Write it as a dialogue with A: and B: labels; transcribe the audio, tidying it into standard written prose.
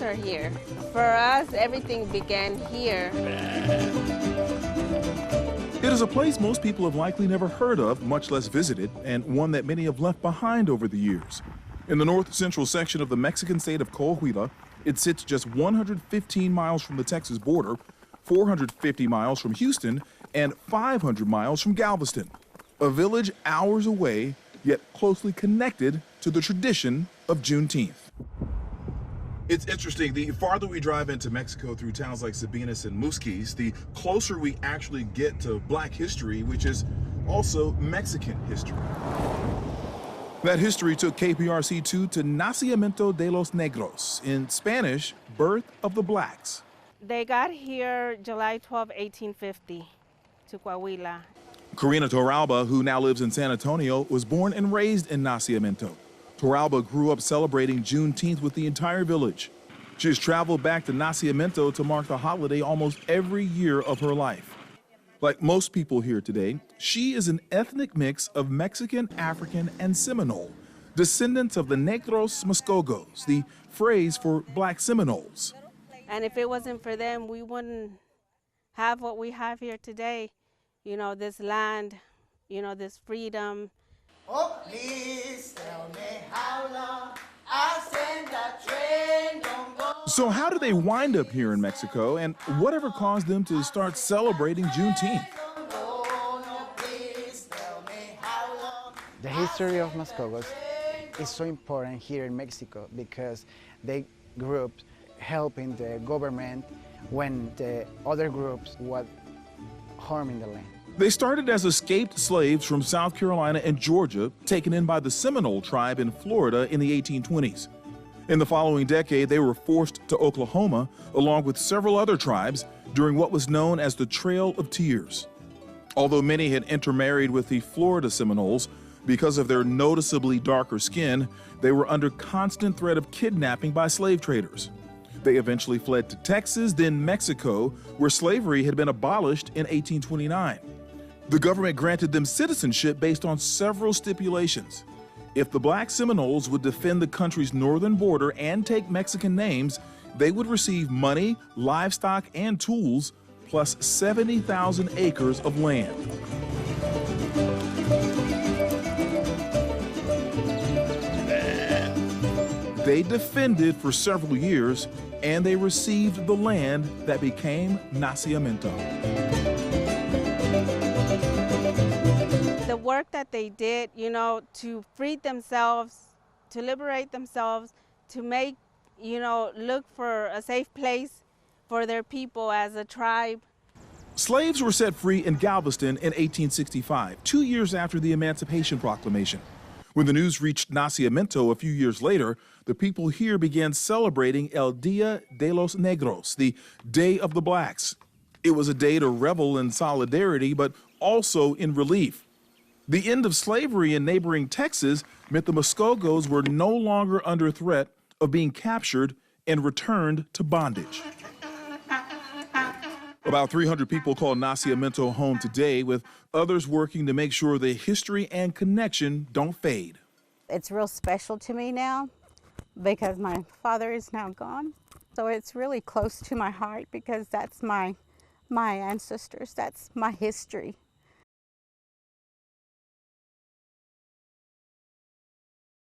A: are here. For us, everything began here.
B: It is a place most people have likely never heard of, much less visited, and one that many have left behind over the years. In the north-central section of the Mexican state of Coahuila, it sits just 115 miles from the Texas border, 450 miles from Houston, and 500 miles from Galveston. A village hours away, yet closely connected to the tradition of Juneteenth. It's interesting, the farther we drive into Mexico through towns like Sabinas and Musquis, the closer we actually get to Black history, which is also Mexican history. That history took KPRC2 to Nacimiento de los Negros, in Spanish, birth of the blacks.
A: They got here July 12, 1850 to Coahuila.
B: Karina Torralba, who now lives in San Antonio, was born and raised in Nacimiento. Torralba grew up celebrating Juneteenth with the entire village. She has traveled back to Nacimiento to mark the holiday almost every year of her life. Like most people here today, she is an ethnic mix of Mexican, African, and Seminole, descendants of the Negros Muskogos, the phrase for Black Seminoles.
A: And if it wasn't for them, we wouldn't have what we have here today. You know, this land, you know, this freedom.
C: Oh, please tell me how long I'll send that train don't go.
B: So how did they wind up here in Mexico, and whatever caused them to start celebrating Juneteenth?
D: The history of Muskogos is so important here in Mexico because they grew up helping the government when the other groups were harming the land.
B: They started as escaped slaves from South Carolina and Georgia, taken in by the Seminole tribe in Florida in the 1820s. In the following decade, they were forced to Oklahoma, along with several other tribes, during what was known as the Trail of Tears. Although many had intermarried with the Florida Seminoles, because of their noticeably darker skin, they were under constant threat of kidnapping by slave traders. They eventually fled to Texas, then Mexico, where slavery had been abolished in 1829. The government granted them citizenship based on several stipulations. If the Black Seminoles would defend the country's northern border and take Mexican names, they would receive money, livestock, and tools, plus 70,000 acres of land. They defended for several years, and they received the land that became Nacimiento.
A: The work that they did, you know, to free themselves, to liberate themselves, to make, you know, look for a safe place for their people as a tribe.
B: Slaves were set free in Galveston in 1865, 2 years after the Emancipation Proclamation. When the news reached Nacimiento a few years later, the people here began celebrating El Dia de los Negros, the Day of the Blacks. It was a day to revel in solidarity, but also in relief. The end of slavery in neighboring Texas meant the Muskogos were no longer under threat of being captured and returned to bondage. About 300 people call Nacimiento home today, with others working to make sure the history and connection don't fade.
E: It's real special to me now because my father is now gone. So it's really close to my heart because that's my ancestors, that's my history.